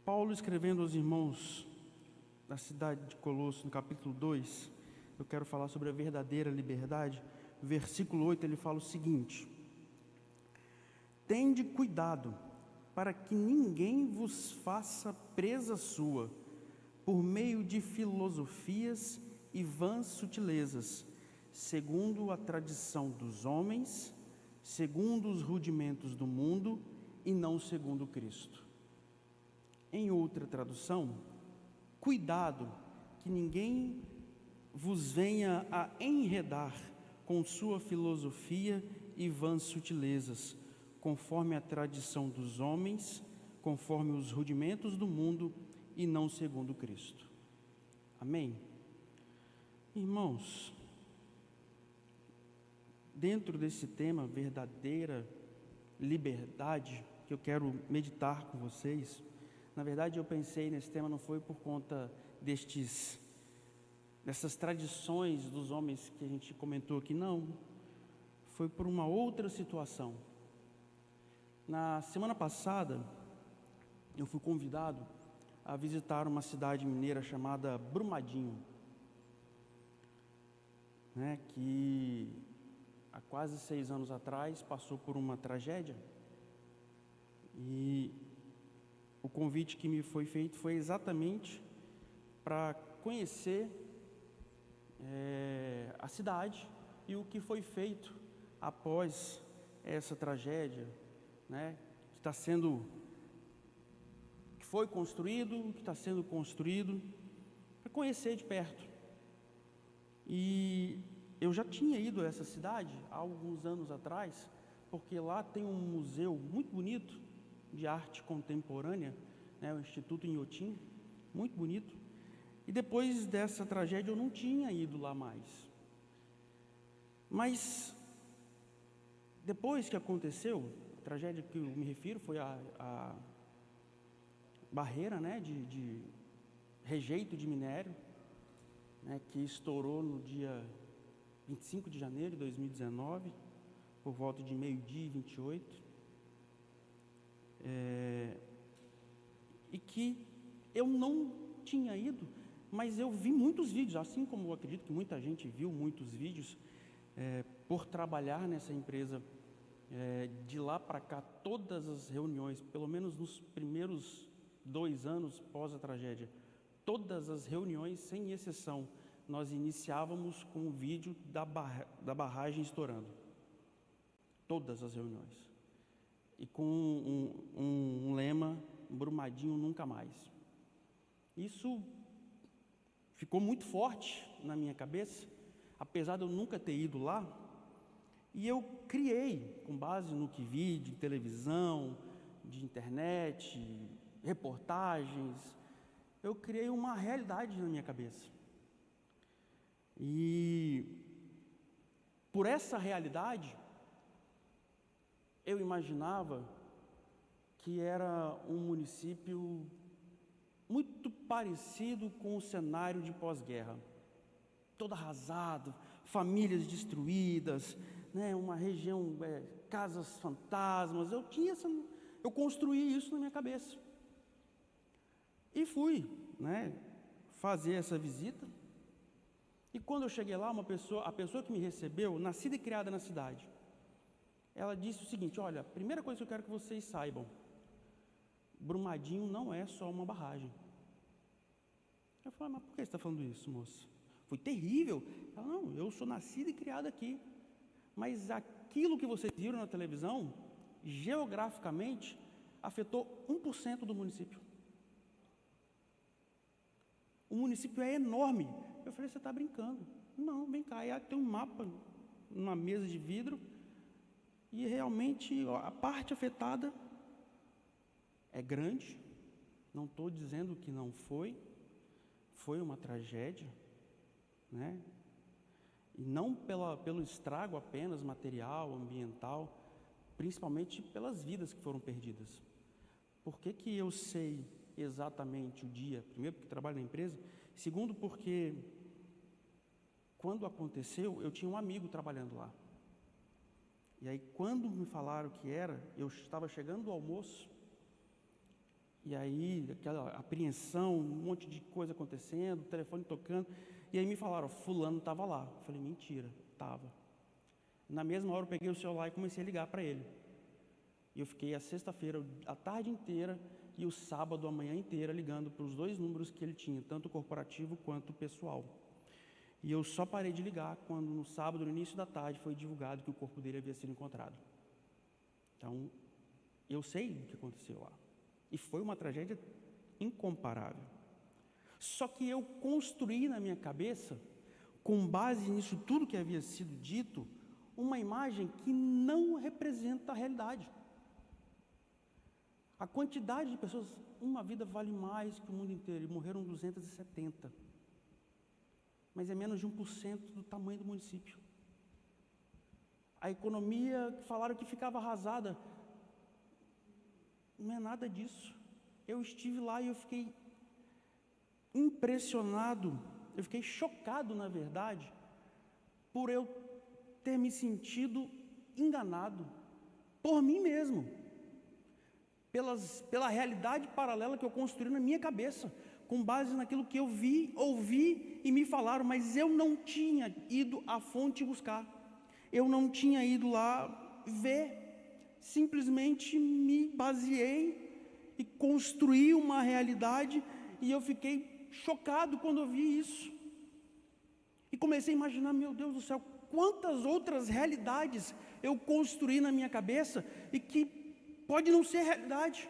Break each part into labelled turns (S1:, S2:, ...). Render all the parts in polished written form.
S1: Paulo, escrevendo aos irmãos da cidade de Colosso, no capítulo 2, eu quero falar sobre a verdadeira liberdade. Versículo 8, ele fala o seguinte: tende cuidado para que ninguém vos faça presa sua, por meio de filosofias e vãs sutilezas, segundo a tradição dos homens, segundo os rudimentos do mundo, e não segundo Cristo. Em outra tradução, cuidado que ninguém vos venha a enredar com sua filosofia e vãs sutilezas, conforme a tradição dos homens, conforme os rudimentos do mundo, e não segundo Cristo. Amém? Irmãos, dentro desse tema, verdadeira liberdade, que eu quero meditar com vocês, na verdade eu pensei nesse tema não foi por conta dessas tradições dos homens que a gente comentou aqui, não. Foi por uma outra situação. Na semana passada, eu fui convidado a visitar uma cidade mineira chamada Brumadinho, que há quase 6 anos atrás passou por uma tragédia, e o convite que me foi feito foi exatamente para conhecer a cidade e o que foi feito após essa tragédia, que foi construído, que está sendo construído, para conhecer de perto. E eu já tinha ido a essa cidade há alguns anos atrás, porque lá tem um museu muito bonito de arte contemporânea, o Instituto Inhotim, muito bonito. E depois dessa tragédia eu não tinha ido lá mais. Mas depois que aconteceu, a tragédia que eu me refiro foi a barreira de rejeito de minério, que estourou no dia 25 de janeiro de 2019, por volta de 12h28, e que eu não tinha ido, mas eu vi muitos vídeos, assim como eu acredito que muita gente viu muitos vídeos, por trabalhar nessa empresa. De lá para cá, todas as reuniões, pelo menos nos primeiros 2 anos pós a tragédia, todas as reuniões, sem exceção, nós iniciávamos com um vídeo da barragem estourando. Todas as reuniões. E com um lema: Brumadinho nunca mais. Isso ficou muito forte na minha cabeça, apesar de eu nunca ter ido lá. E eu criei, com base no que vi de televisão, de internet, reportagens, eu criei uma realidade na minha cabeça. E por essa realidade, eu imaginava que era um município muito parecido com o cenário de pós-guerra. Todo arrasado, famílias destruídas, uma região, casas fantasmas. Eu construí isso na minha cabeça. E fui, fazer essa visita. E quando eu cheguei lá, a pessoa que me recebeu, nascida e criada na cidade, ela disse o seguinte: olha, a primeira coisa que eu quero que vocês saibam, Brumadinho não é só uma barragem. Eu falei: mas por que você está falando isso, moça? Foi terrível. Ela: não, eu sou nascida e criada aqui, mas aquilo que vocês viram na televisão, geograficamente, afetou 1% do município. O município é enorme. Eu falei: você está brincando? Não, vem cá. Aí tem um mapa, uma mesa de vidro, e realmente a parte afetada é grande. Não estou dizendo que não foi uma tragédia, e não pelo estrago apenas material, ambiental, principalmente pelas vidas que foram perdidas. Por que eu sei exatamente o dia? Primeiro, porque trabalho na empresa. Segundo, porque quando aconteceu, eu tinha um amigo trabalhando lá. E aí, quando me falaram que era, eu estava chegando do almoço, E aí, aquela apreensão, um monte de coisa acontecendo, o telefone tocando. E aí me falaram, fulano estava lá. Eu falei, mentira, estava. Na mesma hora eu peguei o celular e comecei a ligar para ele. E eu fiquei a sexta-feira, a tarde inteira e o sábado, a manhã inteira, ligando para os 2 números que ele tinha, tanto o corporativo quanto o pessoal. E eu só parei de ligar quando no sábado, no início da tarde, foi divulgado que o corpo dele havia sido encontrado. Então, eu sei o que aconteceu lá. E foi uma tragédia incomparável. Só que eu construí na minha cabeça, com base nisso tudo que havia sido dito, uma imagem que não representa a realidade. A quantidade de pessoas, uma vida vale mais que o mundo inteiro, e morreram 270. Mas é menos de 1% do tamanho do município. A economia, falaram que ficava arrasada, não é nada disso. Eu estive lá e eu fiquei impressionado, eu fiquei chocado, na verdade, por eu ter me sentido enganado por mim mesmo, pela realidade paralela que eu construí na minha cabeça, com base naquilo que eu vi, ouvi e me falaram, mas eu não tinha ido à fonte buscar, eu não tinha ido lá ver, simplesmente me baseei e construí uma realidade, e eu fiquei chocado quando eu vi isso, e comecei a imaginar, meu Deus do céu, quantas outras realidades eu construí na minha cabeça, e que pode não ser realidade,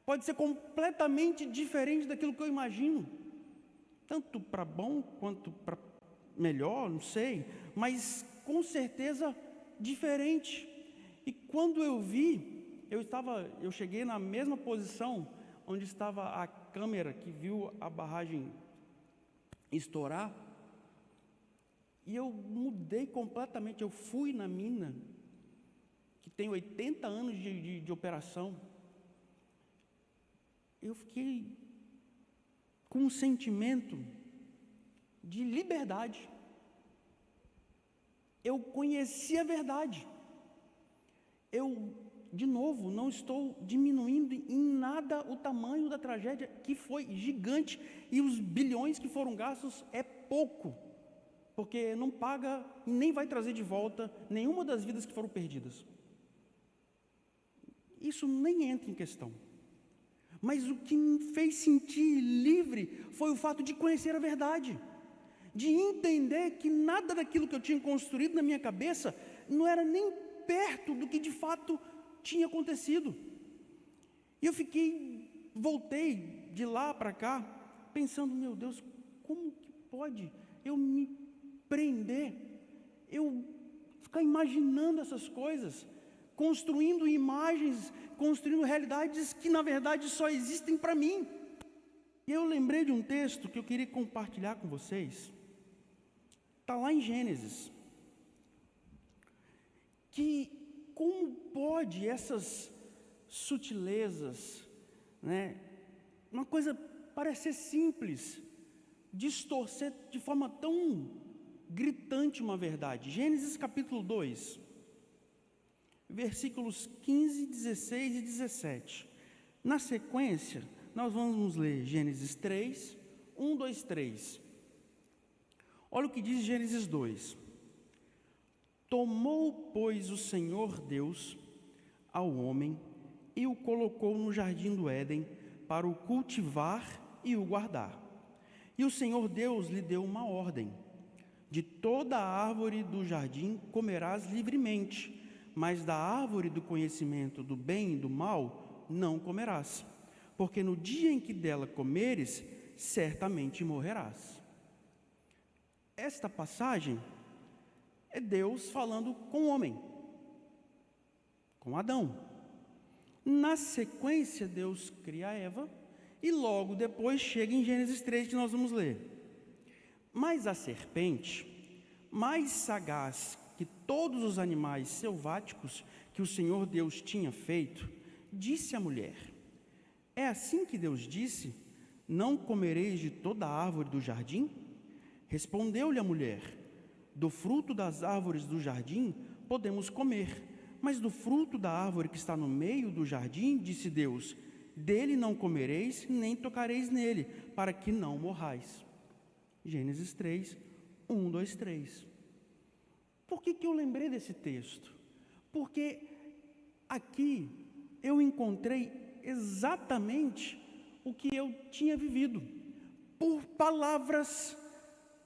S1: pode ser completamente diferente daquilo que eu imagino, tanto para bom quanto para melhor, não sei, mas com certeza diferente. E quando eu vi, eu cheguei na mesma posição onde estava a câmera que viu a barragem estourar, e eu mudei completamente. Eu fui na mina, que tem 80 anos de operação. Eu fiquei com um sentimento de liberdade. Eu conheci a verdade. Eu, de novo, não estou diminuindo em nada o tamanho da tragédia, que foi gigante, e os bilhões que foram gastos é pouco, porque não paga e nem vai trazer de volta nenhuma das vidas que foram perdidas. Isso nem entra em questão. Mas o que me fez sentir livre foi o fato de conhecer a verdade, de entender que nada daquilo que eu tinha construído na minha cabeça não era nem perto do que de fato tinha acontecido. E eu voltei de lá para cá, pensando, meu Deus, como que pode eu me prender, eu ficar imaginando essas coisas, construindo imagens, construindo realidades que na verdade só existem para mim. E eu lembrei de um texto que eu queria compartilhar com vocês, está lá em Gênesis, que como pode essas sutilezas, né, uma coisa parecer simples, distorcer de forma tão gritante uma verdade. Gênesis capítulo 2, versículos 15, 16 e 17. Na sequência, nós vamos ler Gênesis 3, 1, 2, 3. Olha o que diz Gênesis 2. Tomou, pois, o Senhor Deus ao homem e o colocou no jardim do Éden para o cultivar e o guardar. E o Senhor Deus lhe deu uma ordem: de toda a árvore do jardim comerás livremente, mas da árvore do conhecimento do bem e do mal não comerás, porque no dia em que dela comeres, certamente morrerás. Esta passagem é Deus falando com o homem, com Adão. Na sequência, Deus cria a Eva, e logo depois chega em Gênesis 3, que nós vamos ler. Mas a serpente, mais sagaz que todos os animais selváticos que o Senhor Deus tinha feito, disse à mulher: é assim que Deus disse: não comereis de toda a árvore do jardim? Respondeu-lhe a mulher: do fruto das árvores do jardim podemos comer, mas do fruto da árvore que está no meio do jardim, disse Deus: dele não comereis, nem tocareis nele, para que não morrais. Gênesis 3, 1, 2, 3. Por que eu lembrei desse texto? Porque aqui eu encontrei exatamente o que eu tinha vivido, por palavras,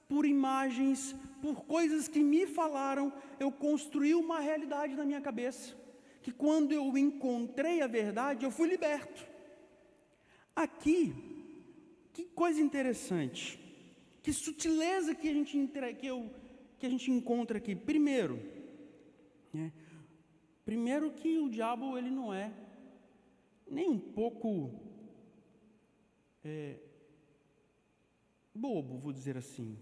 S1: por imagens, por coisas que me falaram, eu construí uma realidade na minha cabeça, que quando eu encontrei a verdade, eu fui liberto. Aqui, que coisa interessante, que sutileza que a gente encontra aqui. Primeiro, que o diabo ele não é nem um pouco bobo, vou dizer assim.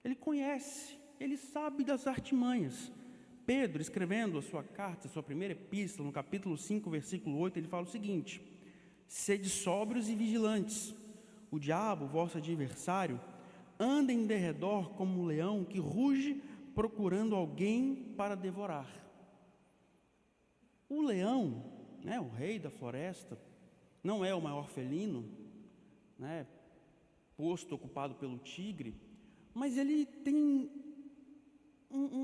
S1: Ele conhece, ele sabe das artimanhas. Pedro, escrevendo a sua carta, a sua primeira epístola, no capítulo 5, versículo 8, ele fala o seguinte: sede sóbrios e vigilantes. O diabo, vosso adversário, anda em derredor como um leão que ruge, procurando alguém para devorar. O leão, o rei da floresta, não é o maior felino, posto ocupado pelo tigre, mas ele tem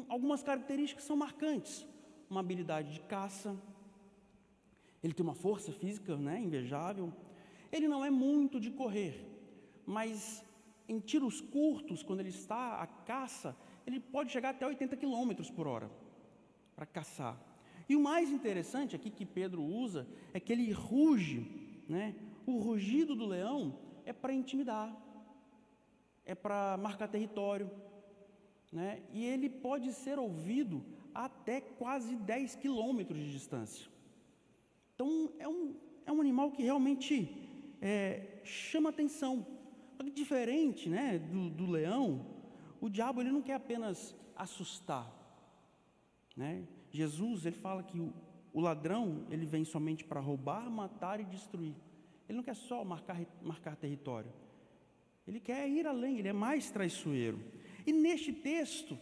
S1: algumas características que são marcantes. Uma habilidade de caça, ele tem uma força física invejável, ele não é muito de correr, mas em tiros curtos, quando ele está à caça, ele pode chegar até 80 km por hora para caçar. E o mais interessante aqui que Pedro usa é que ele ruge, o rugido do leão é para intimidar, é para marcar território, e ele pode ser ouvido até quase 10 quilômetros de distância. Então é um animal que realmente chama atenção. Diferente do leão, o diabo ele não quer apenas assustar. Jesus ele fala que o ladrão ele vem somente para roubar, matar e destruir. Ele não quer só marcar território. Ele quer ir além, ele é mais traiçoeiro. E neste texto,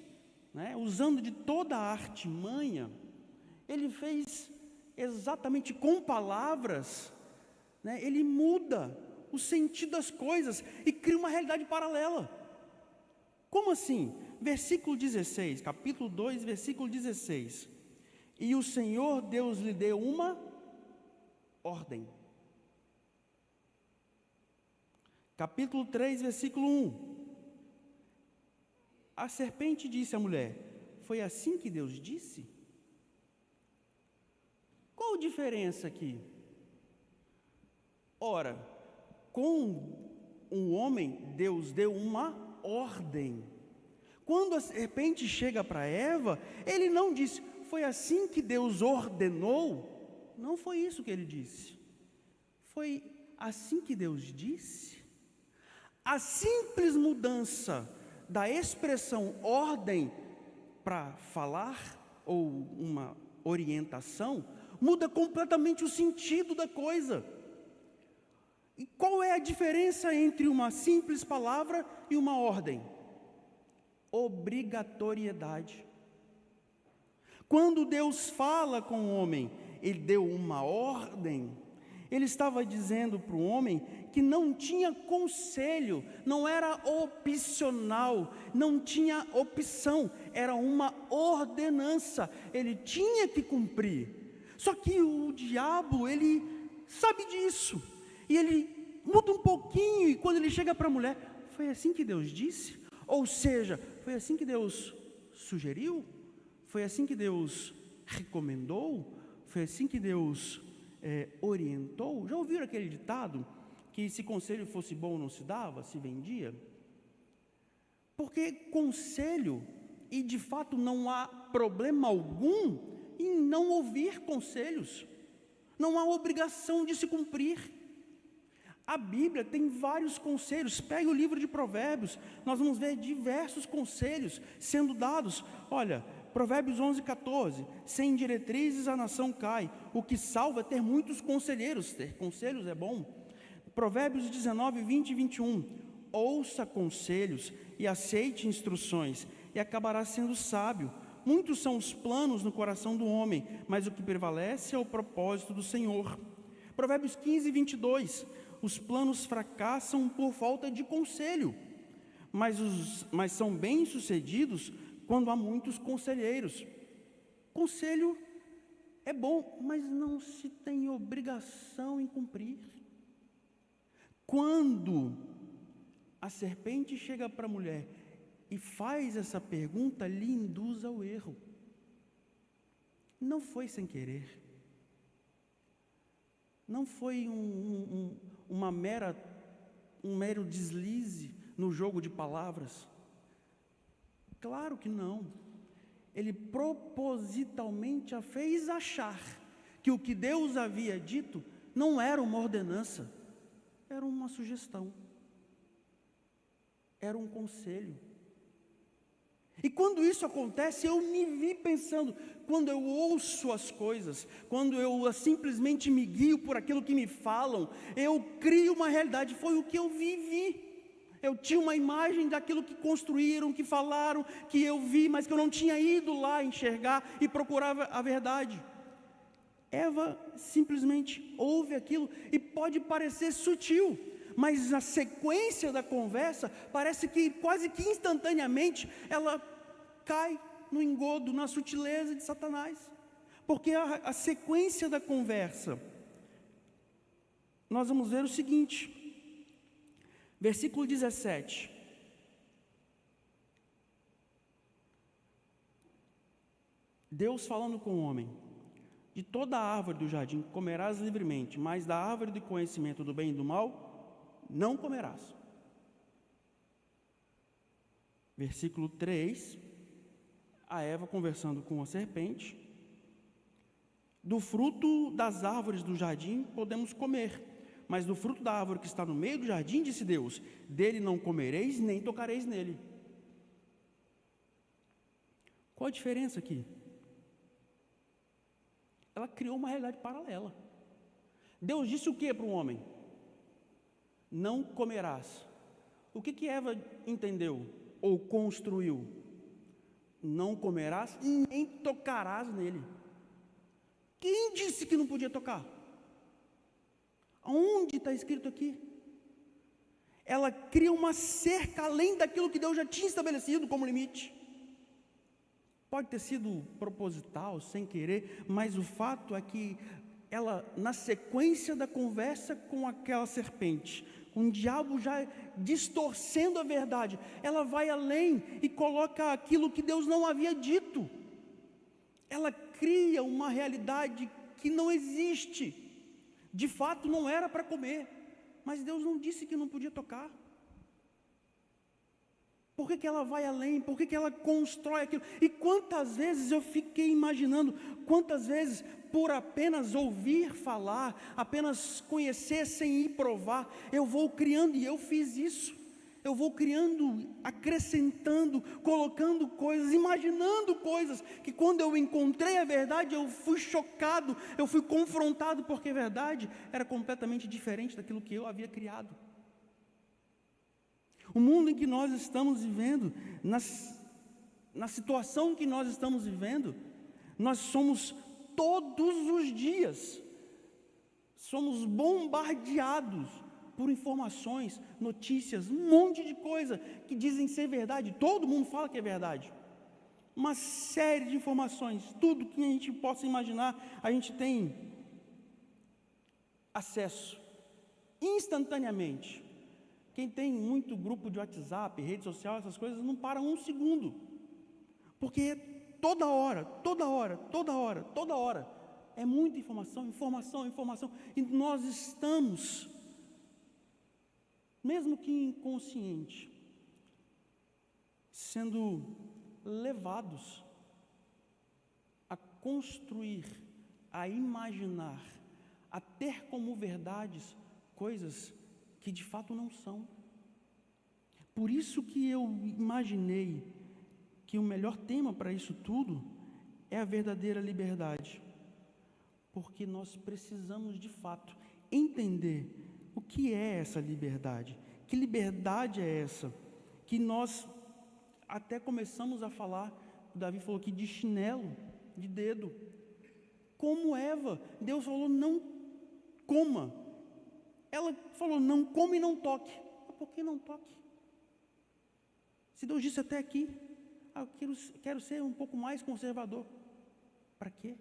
S1: usando de toda a artimanha, ele fez exatamente com palavras, ele muda o sentido das coisas e cria uma realidade paralela. Como assim? Versículo 16, capítulo 2, versículo 16. E o Senhor Deus lhe deu uma ordem. Capítulo 3, versículo 1. A serpente disse à mulher: foi assim que Deus disse? Qual a diferença aqui? Ora, com um homem, Deus deu uma ordem. Quando a serpente chega para Eva, ele não disse, foi assim que Deus ordenou? Não foi isso que ele disse. Foi assim que Deus disse? A simples mudança da expressão ordem para falar, ou uma orientação, muda completamente o sentido da coisa. E qual é a diferença entre uma simples palavra e uma ordem? Obrigatoriedade. Quando Deus fala com o homem, ele deu uma ordem, ele estava dizendo para o homem que não tinha conselho, não era opcional, não tinha opção, era uma ordenança, ele tinha que cumprir. Só que o diabo, ele sabe disso, e ele muda um pouquinho, e quando ele chega para a mulher, foi assim que Deus disse? Ou seja, foi assim que Deus sugeriu? Foi assim que Deus recomendou? Foi assim que Deus orientou? Já ouviram aquele ditado que se conselho fosse bom não se dava, se vendia? Porque conselho, e de fato não há problema algum em não ouvir conselhos, não há obrigação de se cumprir. A Bíblia tem vários conselhos. Pega o livro de Provérbios, nós vamos ver diversos conselhos sendo dados. Olha, Provérbios 11:14, sem diretrizes a nação cai, o que salva é ter muitos conselheiros, ter conselhos é bom. Provérbios 19, 20 e 21, ouça conselhos e aceite instruções, e acabará sendo sábio. Muitos são os planos no coração do homem, mas o que prevalece é o propósito do Senhor. Provérbios 15, 22. Os planos fracassam por falta de conselho, mas são bem-sucedidos quando há muitos conselheiros. Conselho é bom, mas não se tem obrigação em cumprir. Quando a serpente chega para a mulher e faz essa pergunta, lhe induz ao erro. Não foi sem querer. Não foi um mero deslize no jogo de palavras. Claro que não. Ele propositalmente a fez achar que o que Deus havia dito não era uma ordenança, era uma sugestão, era um conselho. E quando isso acontece, eu me vi pensando, quando eu ouço as coisas, quando eu simplesmente me guio por aquilo que me falam, eu crio uma realidade. Foi o que eu vivi. Eu tinha uma imagem daquilo que construíram, que falaram, que eu vi, mas que eu não tinha ido lá enxergar e procurar a verdade. Eva simplesmente ouve aquilo e pode parecer sutil, mas a sequência da conversa parece que quase que instantaneamente ela cai no engodo, na sutileza de Satanás. Porque a sequência da conversa, nós vamos ver o seguinte, versículo 17. Deus falando com o homem: de toda a árvore do jardim comerás livremente, mas da árvore do conhecimento do bem e do mal não comerás. Versículo 3, a Eva conversando com a serpente: do fruto das árvores do jardim podemos comer, mas do fruto da árvore que está no meio do jardim, disse Deus, dele não comereis, nem tocareis nele. Qual a diferença aqui? Ela criou uma realidade paralela. Deus disse o que para o homem? Não comerás. O que Eva entendeu ou construiu? Não comerás, nem tocarás nele. Quem disse que não podia tocar? Aonde está escrito aqui? Ela cria uma cerca além daquilo que Deus já tinha estabelecido como limite. Pode ter sido proposital, sem querer, mas o fato é que ela, na sequência da conversa com aquela serpente, com o diabo já distorcendo a verdade, ela vai além e coloca aquilo que Deus não havia dito. Ela cria uma realidade que não existe. De fato não era para comer, mas Deus não disse que não podia tocar. Por que ela vai além? Por que ela constrói aquilo? E quantas vezes eu fiquei imaginando, quantas vezes por apenas ouvir falar, apenas conhecer sem ir provar, eu vou criando, e eu fiz isso. Eu vou criando, acrescentando, colocando coisas, imaginando coisas, que quando eu encontrei a verdade, eu fui chocado, eu fui confrontado, porque a verdade era completamente diferente daquilo que eu havia criado. O mundo em que nós estamos vivendo, na situação que nós estamos vivendo, nós somos todos os dias, somos bombardeados por informações, notícias, um monte de coisa que dizem ser verdade. Todo mundo fala que é verdade. Uma série de informações, tudo que a gente possa imaginar, a gente tem acesso instantaneamente. Quem tem muito grupo de WhatsApp, rede social, essas coisas, não para um segundo, porque toda hora, é muita informação, e nós estamos, mesmo que inconsciente, sendo levados a construir, a imaginar, a ter como verdades coisas que de fato não são. Por isso que eu imaginei que o melhor tema para isso tudo é a verdadeira liberdade, porque nós precisamos de fato entender o que é essa liberdade, que liberdade é essa, que nós até começamos a falar, o Davi falou aqui de chinelo, de dedo, como Eva, Deus falou, não coma. Ela falou, não come e não toque. Mas por que não toque? Se Deus disse até aqui, eu quero ser um pouco mais conservador. Para quê?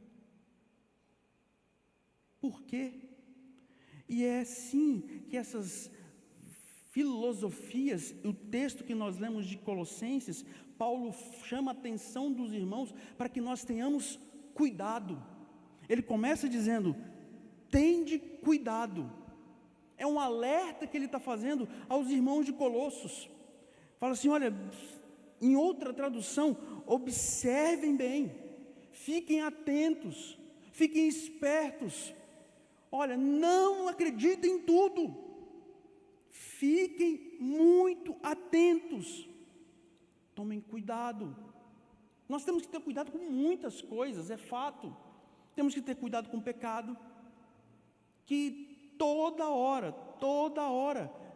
S1: Por quê? E é assim que essas filosofias, o texto que nós lemos de Colossenses, Paulo chama a atenção dos irmãos para que nós tenhamos cuidado. Ele começa dizendo, tende cuidado. É um alerta que ele está fazendo aos irmãos de Colossos. Fala assim, olha, em outra tradução, observem bem, fiquem atentos, fiquem espertos. Olha, não acreditem em tudo, fiquem muito atentos, tomem cuidado. Nós temos que ter cuidado com muitas coisas, é fato. Temos que ter cuidado com o pecado, que toda hora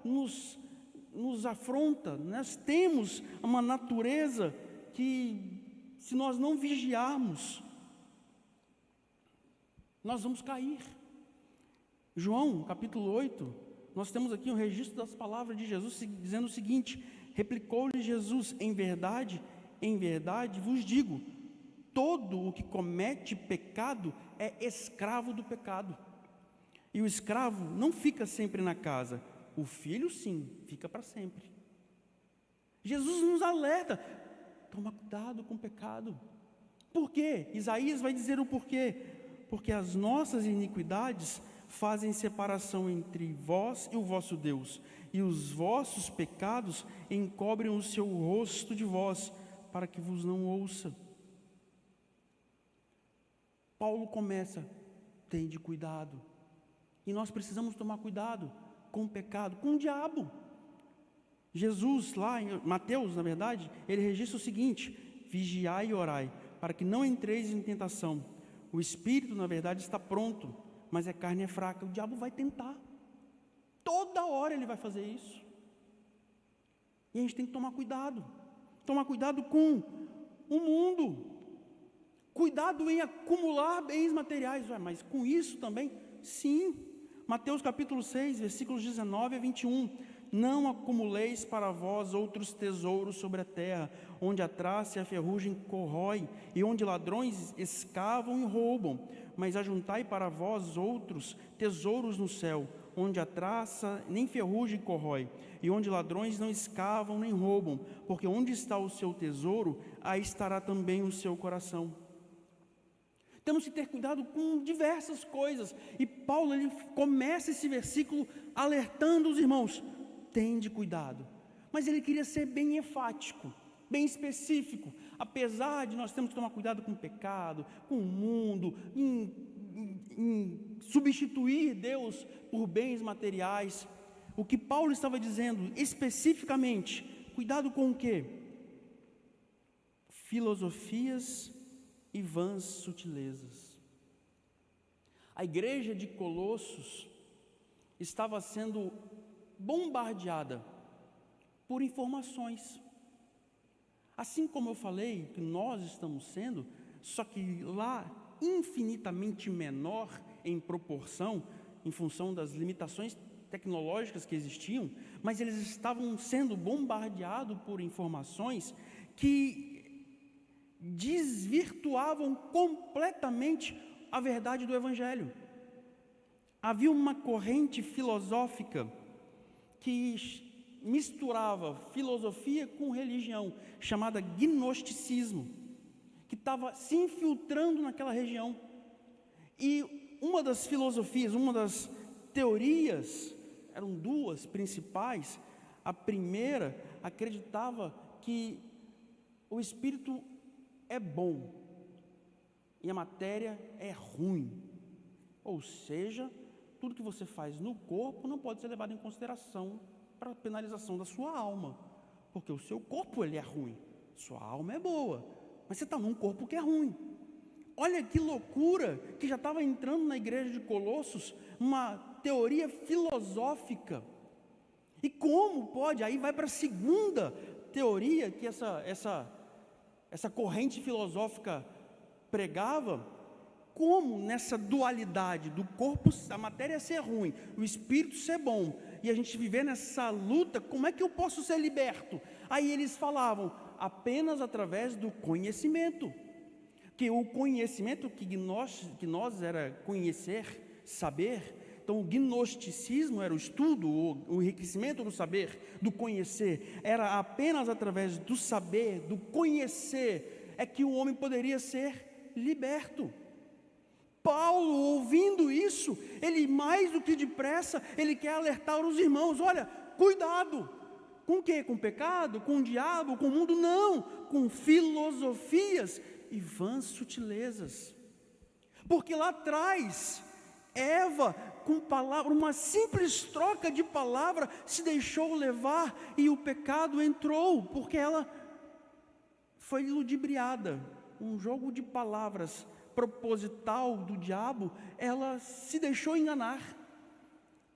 S1: nos afronta. Nós temos uma natureza que, se nós não vigiarmos, nós vamos cair. João, capítulo 8, nós temos aqui um registro das palavras de Jesus, dizendo o seguinte, replicou-lhe Jesus, em verdade vos digo, todo o que comete pecado é escravo do pecado. E o escravo não fica sempre na casa, o filho sim, fica para sempre. Jesus nos alerta, toma cuidado com o pecado. Por quê? Isaías vai dizer o porquê. Porque as nossas iniquidades fazem separação entre vós e o vosso Deus, e os vossos pecados encobrem o seu rosto de vós, para que vos não ouça. Paulo começa, tende cuidado. E nós precisamos tomar cuidado com o pecado, com o diabo. Jesus, lá em Mateus, na verdade, ele registra o seguinte, vigiai e orai, para que não entreis em tentação. O espírito, na verdade, está pronto, mas a carne é fraca. O diabo vai tentar. Toda hora ele vai fazer isso. E a gente tem que tomar cuidado. Tomar cuidado com o mundo. Cuidado em acumular bens materiais. Mas com isso também? Sim. Mateus capítulo 6, versículos 19 a 21. Não acumuleis para vós outros tesouros sobre a terra, onde a traça e a ferrugem corrói, e onde ladrões escavam e roubam. Mas ajuntai para vós outros tesouros no céu, onde a traça nem ferrugem corrói, e onde ladrões não escavam nem roubam, porque onde está o seu tesouro, aí estará também o seu coração. Temos que ter cuidado com diversas coisas, e Paulo ele começa esse versículo alertando os irmãos, tende cuidado, mas ele queria ser bem enfático, bem específico, apesar de nós termos que tomar cuidado com o pecado, com o mundo, em substituir Deus por bens materiais. O que Paulo estava dizendo especificamente, cuidado com o quê? Filosofias e vãs sutilezas. A igreja de Colossos estava sendo bombardeada por informações. Assim como eu falei que nós estamos sendo, só que lá infinitamente menor em proporção, em função das limitações tecnológicas que existiam, mas eles estavam sendo bombardeados por informações que desvirtuavam completamente a verdade do Evangelho. Havia uma corrente filosófica que misturava filosofia com religião, chamada gnosticismo, que estava se infiltrando naquela região. E uma das filosofias, uma das teorias, eram duas principais. A primeira acreditava que o espírito é bom e a matéria é ruim. Ou seja, tudo que você faz no corpo não pode ser levado em consideração para a penalização da sua alma, porque o seu corpo ele é ruim, sua alma é boa, mas você está num corpo que é ruim. Olha que loucura, que já estava entrando na igreja de Colossos, uma teoria filosófica. E como pode? Aí vai para a segunda teoria que essa corrente filosófica pregava, como nessa dualidade do corpo, a matéria ser ruim, o espírito ser bom, e a gente viver nessa luta, como é que eu posso ser liberto? Aí eles falavam, apenas através do conhecimento, que o conhecimento que nós era conhecer, saber. Então o gnosticismo era o estudo, o enriquecimento do saber, do conhecer, era apenas através do saber, do conhecer, é que o homem poderia ser liberto. Paulo, ouvindo isso, ele mais do que depressa, ele quer alertar os irmãos, olha, cuidado, com o quê? Com o pecado? Com o diabo? Com o mundo? Não, com filosofias e vãs sutilezas, porque lá atrás, Eva, com palavra, uma simples troca de palavra, se deixou levar, e o pecado entrou, porque ela foi ludibriada, um jogo de palavras, proposital do diabo, ela se deixou enganar.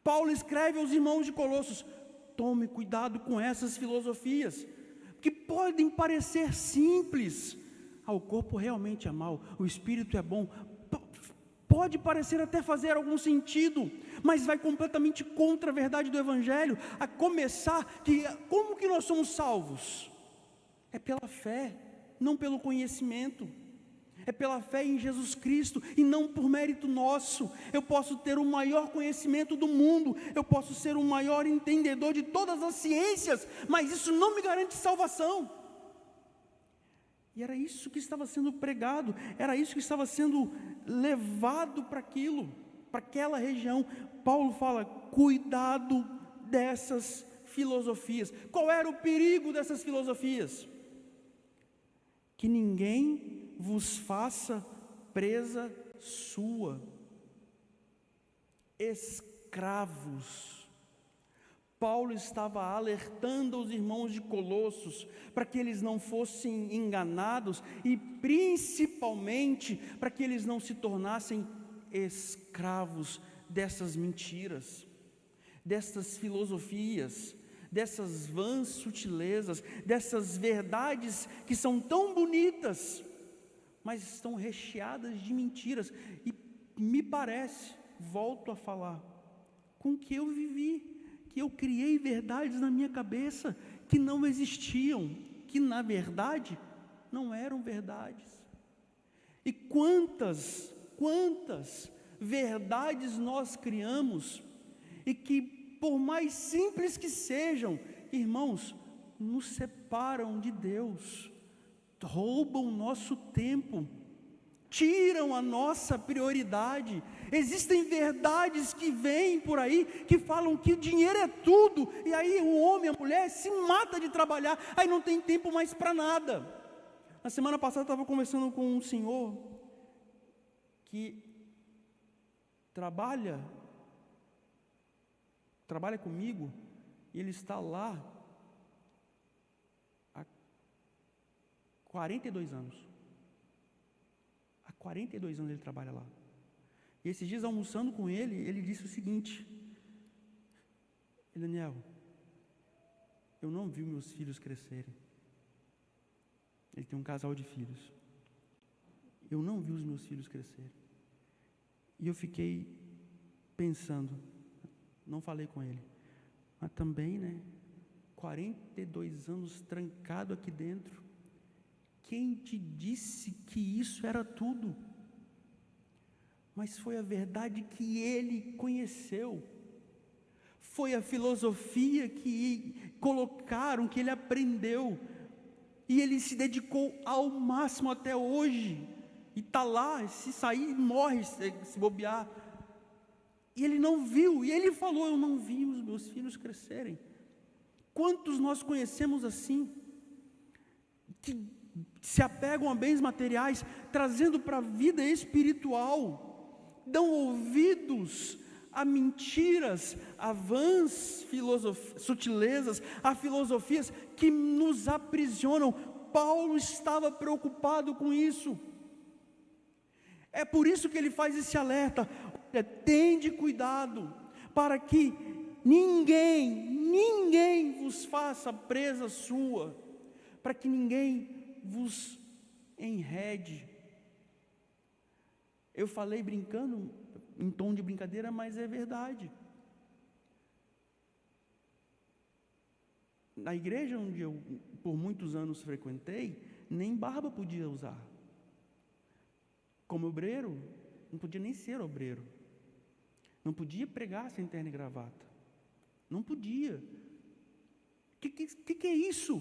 S1: Paulo escreve aos irmãos de Colossos, tome cuidado com essas filosofias, que podem parecer simples, o corpo realmente é mau, o espírito é bom, pode parecer até fazer algum sentido, mas vai completamente contra a verdade do Evangelho, a começar, como que nós somos salvos? É pela fé, não pelo conhecimento, é pela fé em Jesus Cristo, e não por mérito nosso. Eu posso ter o maior conhecimento do mundo, eu posso ser o maior entendedor de todas as ciências, mas isso não me garante salvação. E era isso que estava sendo pregado, era isso que estava sendo levado para aquela região. Paulo fala, cuidado dessas filosofias. Qual era o perigo dessas filosofias? Que ninguém vos faça presa sua, escravos. Paulo estava alertando os irmãos de Colossos, para que eles não fossem enganados, e principalmente, para que eles não se tornassem escravos dessas mentiras, dessas filosofias, dessas vãs sutilezas, dessas verdades que são tão bonitas, mas estão recheadas de mentiras. E me parece, volto a falar, com o que eu vivi, que eu criei verdades na minha cabeça, que não existiam, que na verdade, não eram verdades. E quantas verdades nós criamos, e que por mais simples que sejam, irmãos, nos separam de Deus, roubam o nosso tempo, tiram a nossa prioridade. Existem verdades que vêm por aí, que falam que o dinheiro é tudo, e aí o homem, a mulher se mata de trabalhar, aí não tem tempo mais para nada. Na semana passada eu estava conversando com um senhor, que trabalha comigo, e ele está lá 42 anos. Há 42 anos ele trabalha lá. E esses dias, almoçando com ele, ele disse o seguinte: Daniel, eu não vi meus filhos crescerem. Ele tem um casal de filhos. Eu não vi os meus filhos crescerem. E eu fiquei pensando, não falei com ele, mas também, 42 anos trancado aqui dentro, quem te disse que isso era tudo? Mas foi a verdade que ele conheceu, foi a filosofia que colocaram, que ele aprendeu, e ele se dedicou ao máximo até hoje, e está lá, se sair, morre, se bobear. E ele não viu, e ele falou, eu não vi os meus filhos crescerem. Quantos nós conhecemos assim, que se apegam a bens materiais, trazendo para a vida espiritual, dão ouvidos a mentiras, a vãs sutilezas, a filosofias que nos aprisionam. Paulo estava preocupado com isso. É por isso que ele faz esse alerta: tende cuidado, para que ninguém vos faça presa sua, para que ninguém vos enrede. Eu falei brincando, em tom de brincadeira, mas é verdade. Na igreja onde eu, por muitos anos, frequentei, nem barba podia usar. Como obreiro, não podia nem ser obreiro. Não podia pregar sem terno e gravata. Não podia. Que é isso?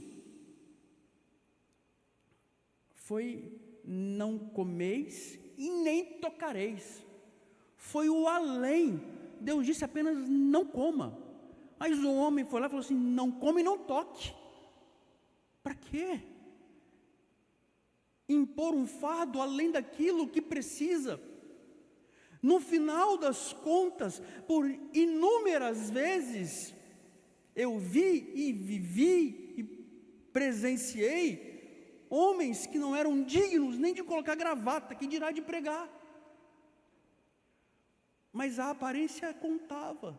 S1: Foi: não comeis e nem tocareis. Foi o além. Deus disse apenas: não coma. Mas o homem foi lá e falou assim: não come e não toque. Para quê? Impor um fardo além daquilo que precisa. No final das contas, por inúmeras vezes, eu vi e vivi e presenciei homens que não eram dignos nem de colocar gravata, que dirá de pregar. Mas a aparência contava.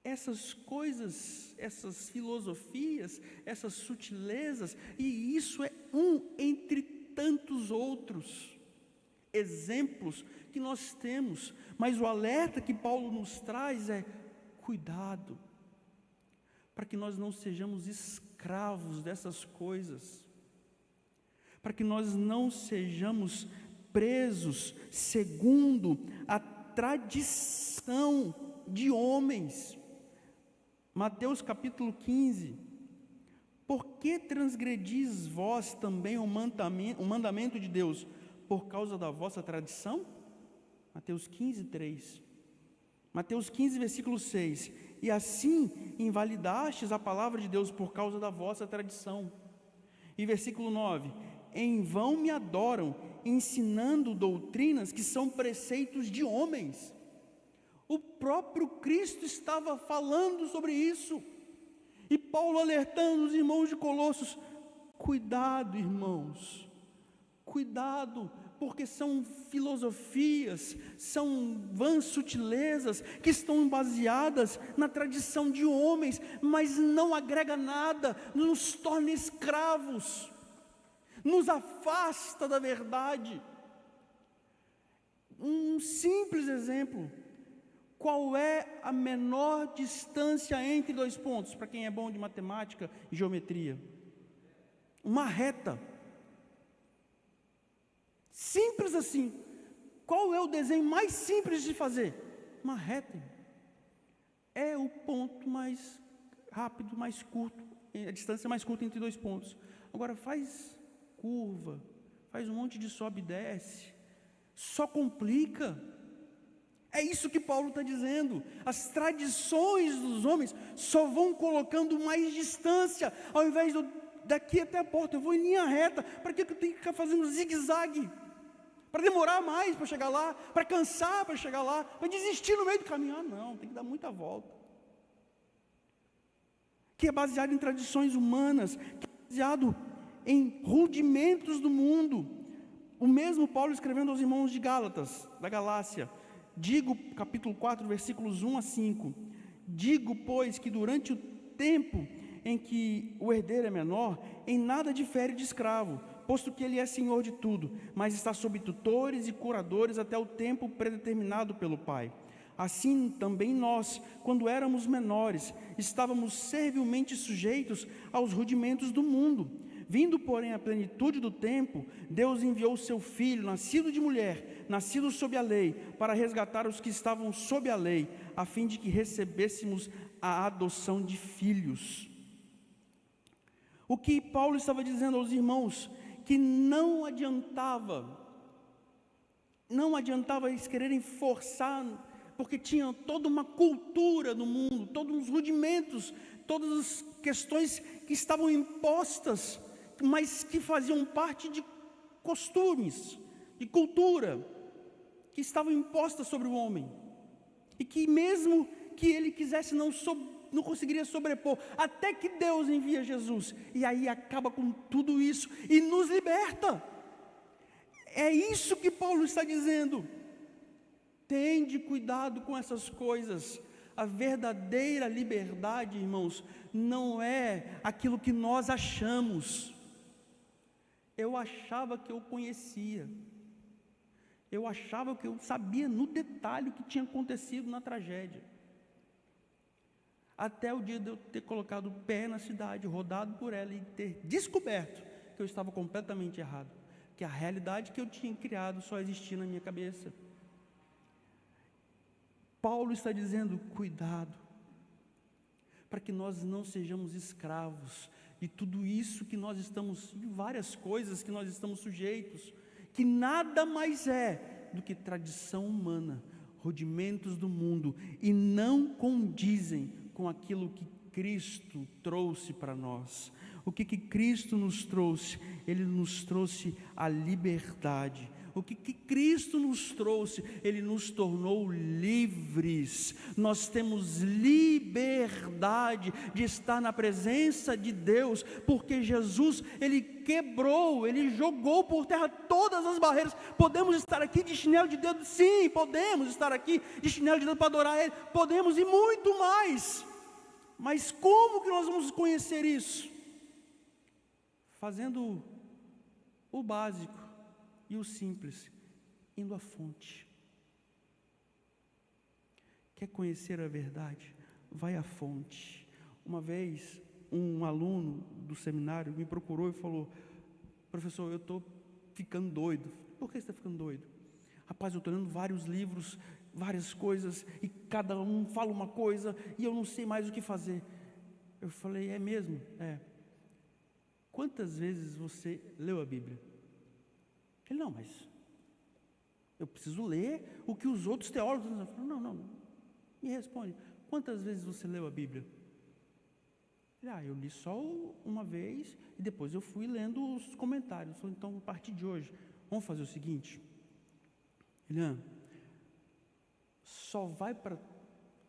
S1: Essas coisas, essas filosofias, essas sutilezas, e isso é um entre tantos outros exemplos que nós temos. Mas o alerta que Paulo nos traz é: cuidado, para que nós não sejamos escravos dessas coisas, para que nós não sejamos presos segundo a tradição de homens. Mateus capítulo 15: por que transgredis vós também o mandamento de Deus? Por causa da vossa tradição? Mateus 15, 3. Mateus 15, versículo 6: e assim invalidastes a palavra de Deus por causa da vossa tradição. E versículo 9: em vão me adoram, ensinando doutrinas que são preceitos de homens. O próprio Cristo estava falando sobre isso, e Paulo alertando os irmãos de Colossos: cuidado, irmãos, cuidado, porque são filosofias, são vãs sutilezas que estão baseadas na tradição de homens, mas não agrega nada, nos torna escravos, nos afasta da verdade. Um simples exemplo: qual é a menor distância entre dois pontos, para quem é bom de matemática e geometria? Uma reta. Simples assim. Qual é o desenho mais simples de fazer? Uma reta. É o ponto mais rápido, mais curto, a distância mais curta entre dois pontos. Agora faz curva, faz um monte de sobe e desce, só complica. É isso que Paulo está dizendo. As tradições dos homens só vão colocando mais distância. Ao invés daqui até a porta, eu vou em linha reta. Para que eu tenho que ficar fazendo zigue-zague? Para demorar mais para chegar lá? Para cansar para chegar lá? Para desistir no meio do caminho? Ah, não, tem que dar muita volta. Que é baseado em tradições humanas, que é baseado em rudimentos do mundo. O mesmo Paulo escrevendo aos irmãos de Gálatas, da Galácia: digo, capítulo 4, versículos 1 a 5, digo, pois, que durante o tempo em que o herdeiro é menor, em nada difere de escravo, posto que ele é senhor de tudo, mas está sob tutores e curadores até o tempo predeterminado pelo Pai. Assim também nós, quando éramos menores, estávamos servilmente sujeitos aos rudimentos do mundo. Vindo, porém, à plenitude do tempo, Deus enviou o seu Filho, nascido de mulher, nascido sob a lei, para resgatar os que estavam sob a lei, a fim de que recebêssemos a adoção de filhos. O que Paulo estava dizendo aos irmãos? Que não adiantava eles quererem forçar, porque tinha toda uma cultura no mundo, todos os rudimentos, todas as questões que estavam impostas, mas que faziam parte de costumes, de cultura, que estavam impostas sobre o homem, e que mesmo que ele quisesse não conseguiria sobrepor, até que Deus envia Jesus, e aí acaba com tudo isso, e nos liberta. É isso que Paulo está dizendo. Tende cuidado com essas coisas. A verdadeira liberdade, irmãos, não é aquilo que nós achamos. Eu achava que eu conhecia. Eu achava que eu sabia no detalhe o que tinha acontecido na tragédia. Até o dia de eu ter colocado o pé na cidade, rodado por ela e ter descoberto que eu estava completamente errado, que a realidade que eu tinha criado só existia na minha cabeça. Paulo está dizendo: cuidado, para que nós não sejamos escravos de tudo isso que nós estamos, de várias coisas que nós estamos sujeitos, que nada mais é do que tradição humana, rudimentos do mundo, e não condizem com aquilo que Cristo trouxe para nós. O que Cristo nos trouxe? Ele nos trouxe a liberdade. O que Cristo nos trouxe? Ele nos tornou livres. Nós temos liberdade de estar na presença de Deus, porque Jesus, Ele quebrou, Ele jogou por terra todas as barreiras. Podemos estar aqui de chinelo de dedo? Sim, podemos estar aqui de chinelo de dedo para adorar Ele, podemos, e muito mais. Mas como que nós vamos conhecer isso? Fazendo o básico e o simples, indo à fonte. Quer conhecer a verdade? Vai à fonte. Uma vez, um aluno do seminário me procurou e falou: professor, eu estou ficando doido. Por que você está ficando doido? Rapaz, eu estou lendo vários livros, várias coisas, e cada um fala uma coisa, e eu não sei mais o que fazer. Eu falei: é mesmo? É. Quantas vezes você leu a Bíblia? Ele: não, mas eu preciso ler o que os outros teólogos... Eu falei: não, me responde, quantas vezes você leu a Bíblia? Ele: eu li só uma vez, e depois eu fui lendo os comentários. Eu falei: então, a partir de hoje, vamos fazer o seguinte, Elian, só vai para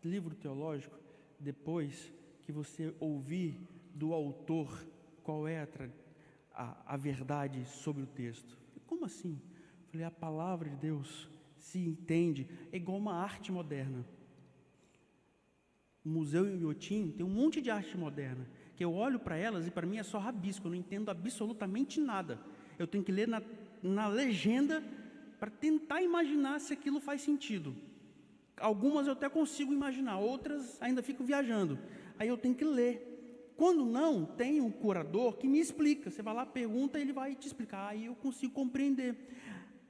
S1: livro teológico depois que você ouvir do autor qual é a verdade sobre o texto. Como assim? Eu falei: a palavra de Deus se entende, é igual uma arte moderna. O Museu Iotim tem um monte de arte moderna, que eu olho para elas e para mim é só rabisco, eu não entendo absolutamente nada. Eu tenho que ler na legenda para tentar imaginar se aquilo faz sentido. Algumas eu até consigo imaginar, outras ainda fico viajando. Aí eu tenho que ler. Quando não, tem um curador que me explica. Você vai lá, pergunta, ele vai te explicar. Aí eu consigo compreender.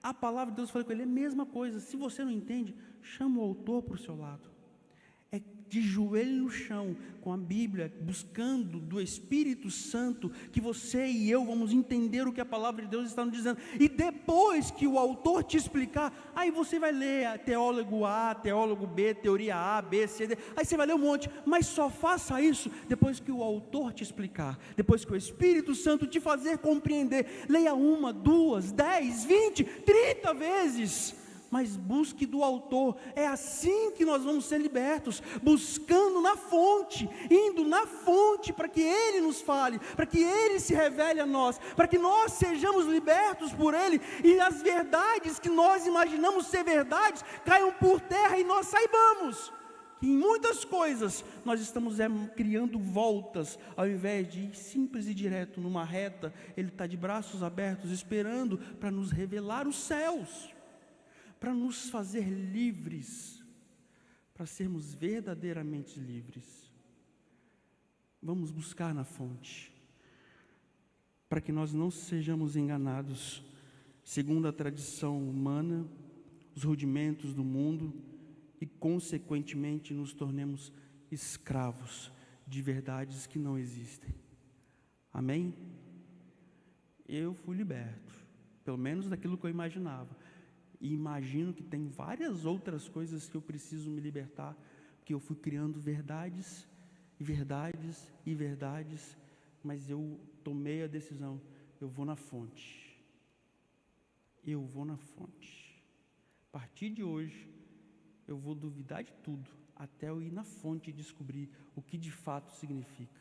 S1: A palavra de Deus, falei com ele, é a mesma coisa. Se você não entende, chama o autor para o seu lado. É de joelho no chão, com a Bíblia, buscando do Espírito Santo, que você e eu vamos entender o que a palavra de Deus está nos dizendo. E depois que o autor te explicar, aí você vai ler teólogo A, teólogo B, teoria A, B, C, D, aí você vai ler um monte, mas só faça isso depois que o autor te explicar, depois que o Espírito Santo te fazer compreender. Leia 1, 2, 10, 20, 30 vezes, mas busque do autor. É assim que nós vamos ser libertos, buscando na fonte, indo na fonte, para que Ele nos fale, para que Ele se revele a nós, para que nós sejamos libertos por Ele, e as verdades que nós imaginamos ser verdades, caiam por terra, e nós saibamos que em muitas coisas nós estamos criando voltas, ao invés de ir simples e direto numa reta. Ele está de braços abertos, esperando para nos revelar os céus, para nos fazer livres, para sermos verdadeiramente livres. Vamos buscar na fonte, para que nós não sejamos enganados, segundo a tradição humana, os rudimentos do mundo, e consequentemente nos tornemos escravos de verdades que não existem. Amém? Eu fui liberto, pelo menos daquilo que eu imaginava. E imagino que tem várias outras coisas que eu preciso me libertar, porque eu fui criando verdades, e verdades, e verdades, mas eu tomei a decisão: eu vou na fonte. Eu vou na fonte. A partir de hoje, eu vou duvidar de tudo, até eu ir na fonte e descobrir o que de fato significa.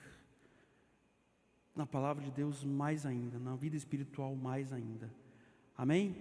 S1: Na palavra de Deus, mais ainda, na vida espiritual, mais ainda. Amém?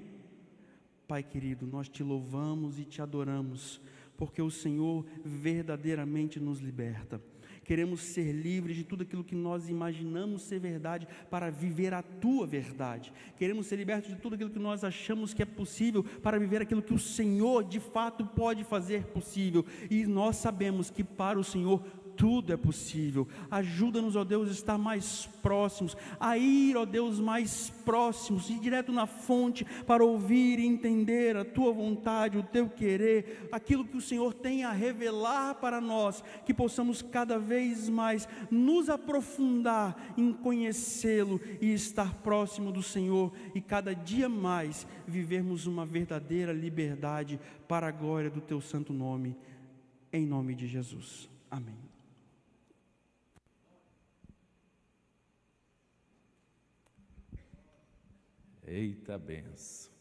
S1: Pai querido, nós te louvamos e te adoramos, porque o Senhor verdadeiramente nos liberta. Queremos ser livres de tudo aquilo que nós imaginamos ser verdade para viver a tua verdade. Queremos ser libertos de tudo aquilo que nós achamos que é possível para viver aquilo que o Senhor de fato pode fazer possível. E nós sabemos que para o Senhor tudo é possível. Ajuda-nos, ó Deus, a estar mais próximos, a ir, ó Deus, mais próximos, ir direto na fonte para ouvir e entender a tua vontade, o teu querer, aquilo que o Senhor tem a revelar para nós, que possamos cada vez mais nos aprofundar em conhecê-lo e estar próximo do Senhor, e cada dia mais vivermos uma verdadeira liberdade para a glória do teu santo nome, em nome de Jesus. Amém.
S2: Eita benção.